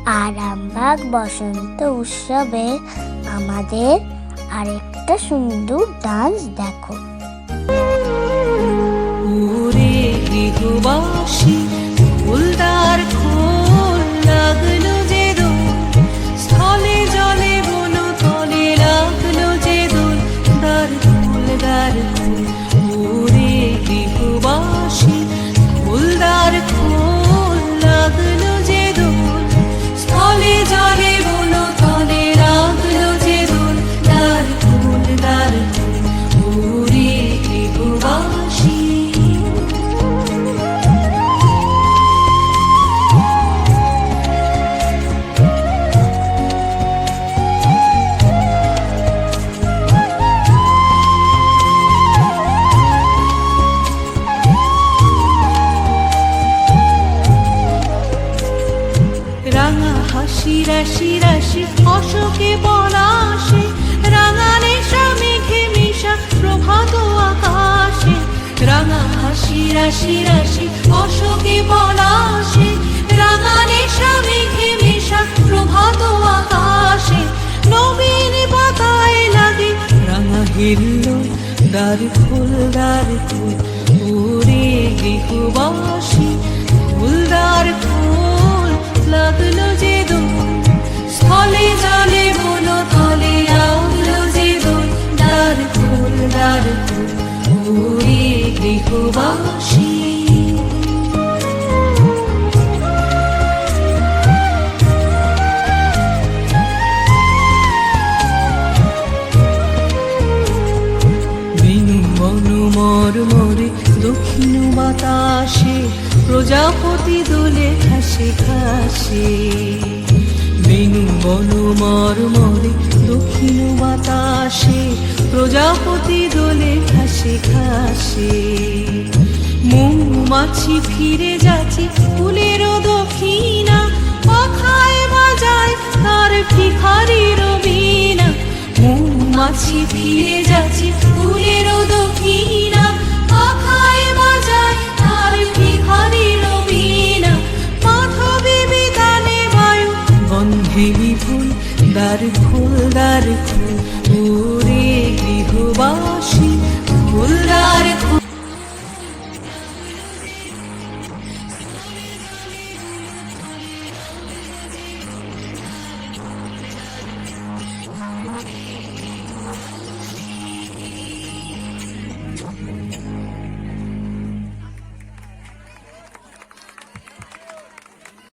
আরামবাগ বসন্ত উৎসবে আমাদের আরেকটা সুন্দর ডান্স দেখো। ওরে গৃহবাসী ফুলদার খোল লাগলো যে দোল, স্থলে জলে বন তলে লাগলো যে দোল, দার খোল দার খোল। ওরে গৃহবাসী ফুলদার খোল লাগলো যে দোল, স্থলে জলে বন তলে লাগলো যে দোল, দার খোল দার খোল। ওরে গৃহবাসী রাঙা হাসি রাশি রাশি অশোকে পলাশে, রাঙা নেশা মেঘে মিশা প্রভাত আকাশে। রাঙা হাসি রাশি রাশি অশোকে পলাশে, রাঙা নেশা মেঘে মিশা প্রভাত আকাশে। নবীন পাতায় লাগে রাঙা হিল্লোল, দ্বার খোল দ্বার খোল। ওরে গৃহবাসী ফুলদার খোল লাগলো যে দোল, স্থলে জলে বন তলে লাগলো যে দোল, দ্বার খোল দ্বার খোল। ওরে গৃহবাসী বিনু বনু মর মরে দক্ষিণ বাতাসে, প্রজাপতি দোলে ঘাসে ঘাসে। বিনু বনু মর মরে দক্ষিণ বাতাসে, প্রজাপতি দোলে ঘাসে ঘাসে। মৌমাছি ফিরে যাচ্ছে ফুলেরও দক্ষিণা, পাখায় বাজায় তার ভিখারির বীণা। মৌমাছি ফিরে যাচ্ছে ফুলেরও দক্ষিণা, পাখায় বাজায় তার ভিখারির বীণা। মাধবী বিতানে বায়ু গন্ধে বিপুল, দ্বার খোল দ্বার খোল। ওরে গৃহবাসী ফুলদার